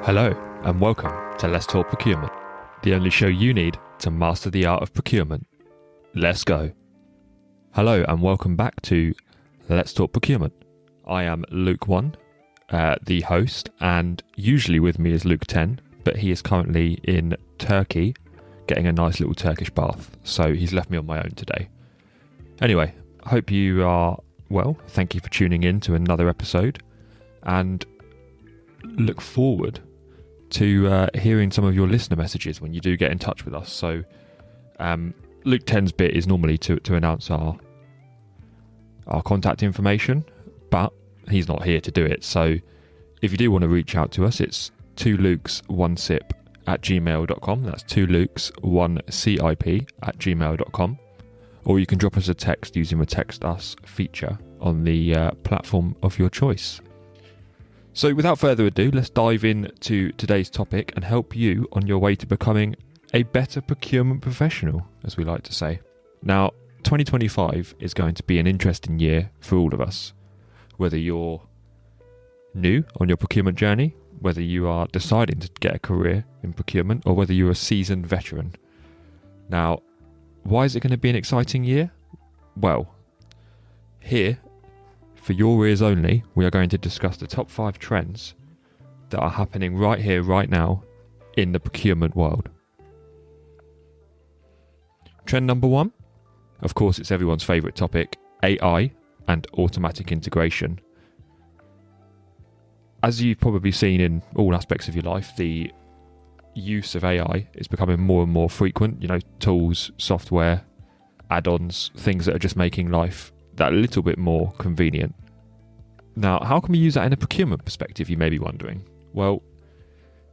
Hello, and welcome to Let's Talk Procurement, the only show you need to master the art of procurement. Let's go. Hello, and welcome back to Let's Talk Procurement. I am Luke 1, the host, and usually with me is Luke 10, but he is currently in Turkey getting a nice little Turkish bath, so he's left me on my own today. Anyway, I hope you are well. Thank you for tuning in to another episode, and look forward to hearing some of your listener messages when you do get in touch with us. So Luke 10's bit is normally to announce our contact information, but he's not here to do it. So if you do want to reach out to us, it's 2lukes1sip@gmail.com. That's 2lukes1cip@gmail.com. Or you can drop us a text using the Text Us feature on the platform of your choice. So without further ado, let's dive into today's topic and help you on your way to becoming a better procurement professional, as we like to say. Now, 2025 is going to be an interesting year for all of us. Whether you're new on your procurement journey, whether you are deciding to get a career in procurement, or whether you're a seasoned veteran. Now, why is it going to be an exciting year? Well, here, for your ears only, we are going to discuss the top 5 trends that are happening right here, right now, in the procurement world. Trend number 1, of course, it's everyone's favourite topic, AI and automatic integration. As you've probably seen in all aspects of your life, the use of AI is becoming more and more frequent. You know, tools, software, add-ons, things that are just making life that little bit more convenient. Now, how can we use that in a procurement perspective, you may be wondering? Well,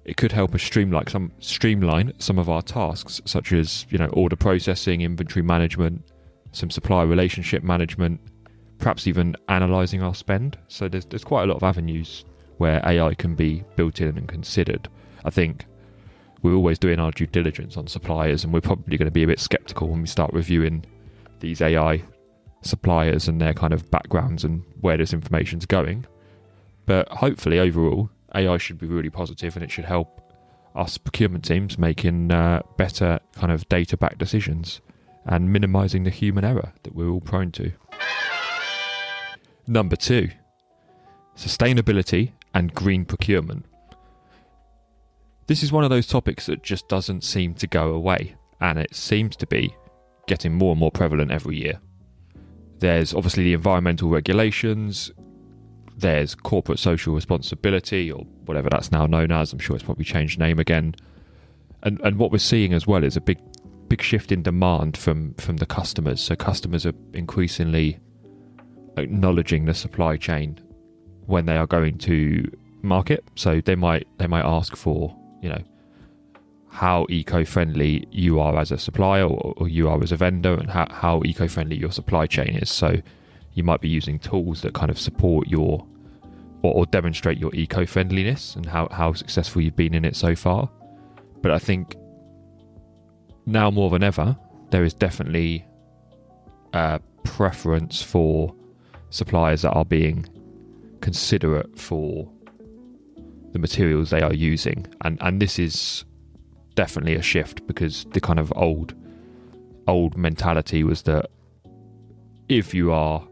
it could help us streamline some of our tasks, such as, order processing, inventory management, some supplier relationship management, perhaps even analysing our spend. So there's quite a lot of avenues where AI can be built in and considered. I think we're always doing our due diligence on suppliers, and we're probably going to be a bit sceptical when we start reviewing these AI suppliers and their kind of backgrounds and where this information's going. But hopefully overall AI should be really positive, and it should help us procurement teams making better kind of data-backed decisions and minimising the human error that we're all prone to. Number 2, sustainability and green procurement. This is one of those topics that just doesn't seem to go away, and it seems to be getting more and more prevalent every year. There's obviously the environmental regulations, there's corporate social responsibility, or whatever that's now known as. I'm sure it's probably changed name again. And what we're seeing as well is a big shift in demand from the customers. So customers are increasingly acknowledging the supply chain when they are going to market. So they might ask for, how eco-friendly you are as a supplier or you are as a vendor, and how eco-friendly your supply chain is. So you might be using tools that kind of support your or demonstrate your eco-friendliness and how successful you've been in it so far. But I think now more than ever, there is definitely a preference for suppliers that are being considerate for the materials they are using. And this is definitely a shift, because the kind of old mentality was that if you are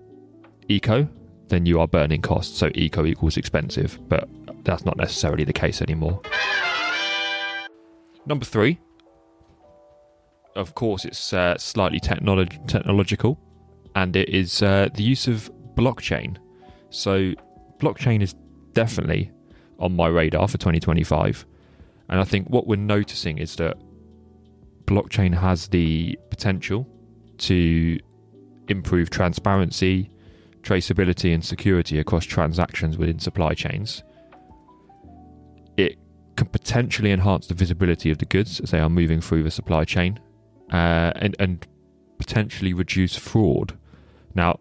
eco, then you are burning costs, so eco equals expensive, but that's not necessarily the case anymore. Number 3, of course, it's slightly technological, and it is the use of blockchain. So blockchain is definitely on my radar for 2025. And I think what we're noticing is that blockchain has the potential to improve transparency, traceability and security across transactions within supply chains. It can potentially enhance the visibility of the goods as they are moving through the supply chain, and potentially reduce fraud. Now,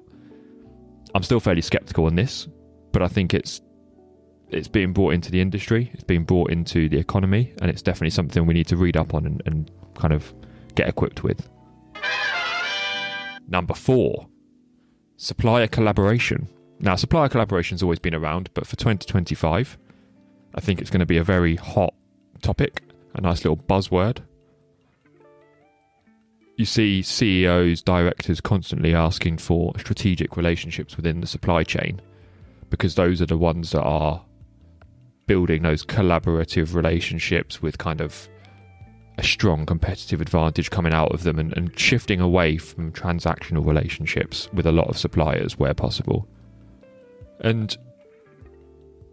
I'm still fairly skeptical on this, but I think it's being brought into the industry, it's being brought into the economy, and it's definitely something we need to read up on and kind of get equipped with. Number 4, supplier collaboration. Now, supplier collaboration's always been around, but for 2025, I think it's going to be a very hot topic, a nice little buzzword. You see CEOs, directors constantly asking for strategic relationships within the supply chain, because those are the ones that are building those collaborative relationships with kind of a strong competitive advantage coming out of them, and shifting away from transactional relationships with a lot of suppliers where possible. And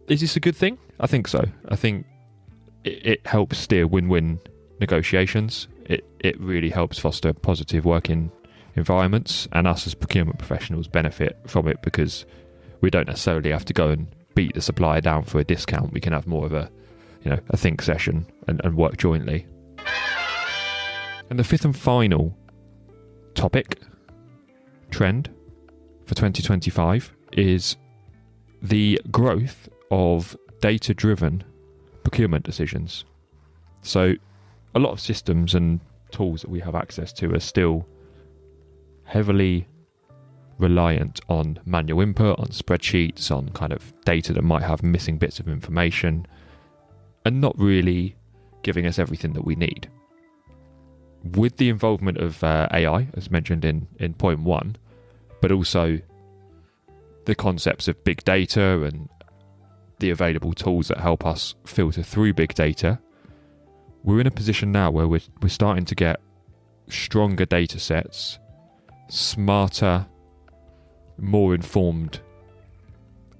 is this a good thing? I think so. I think it helps steer win-win negotiations. It really helps foster positive working environments, and us as procurement professionals benefit from it because we don't necessarily have to go and beat the supplier down for a discount. We can have more of a think session and work jointly. And the fifth and final topic, trend for 2025, is the growth of data-driven procurement decisions. So a lot of systems and tools that we have access to are still heavily reliant on manual input, on spreadsheets, on kind of data that might have missing bits of information, and not really giving us everything that we need. With the involvement of AI, as mentioned in point 1, but also the concepts of big data and the available tools that help us filter through big data, we're in a position now where we're starting to get stronger data sets, smarter, more informed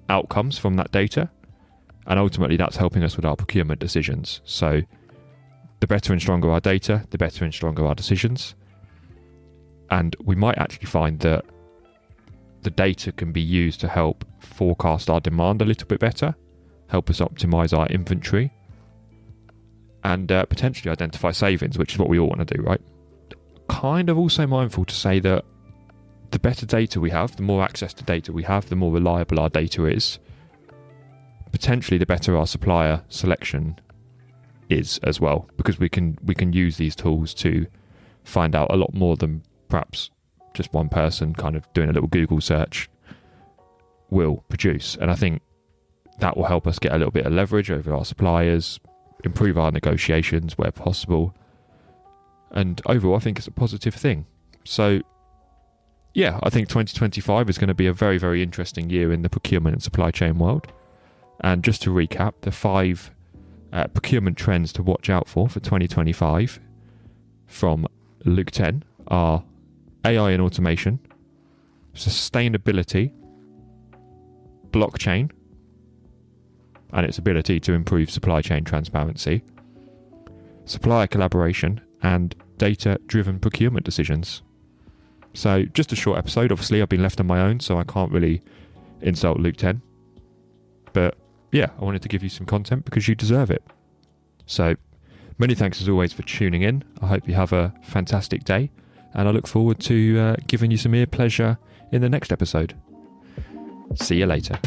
outcomes from that data, and ultimately that's helping us with our procurement decisions. So the better and stronger our data, the better and stronger our decisions. And we might actually find that the data can be used to help forecast our demand a little bit better, help us optimize our inventory, and potentially identify savings, which is what we all want to do, right? Kind of also mindful to say that the better data we have, the more access to data we have, the more reliable our data is, potentially the better our supplier selection is as well, because we can use these tools to find out a lot more than perhaps just one person kind of doing a little Google search will produce. And I think that will help us get a little bit of leverage over our suppliers, improve our negotiations where possible, and overall I think it's a positive thing. So yeah, I think 2025 is going to be a very, very interesting year in the procurement and supply chain world. And just to recap, the 5 procurement trends to watch out for 2025 from Luke 10 are AI and automation, sustainability, blockchain and its ability to improve supply chain transparency, supplier collaboration, and data-driven procurement decisions. So just a short episode. Obviously, I've been left on my own, so I can't really insult Luke 10. But yeah, I wanted to give you some content because you deserve it. So many thanks as always for tuning in. I hope you have a fantastic day, and I look forward to giving you some ear pleasure in the next episode. See you later.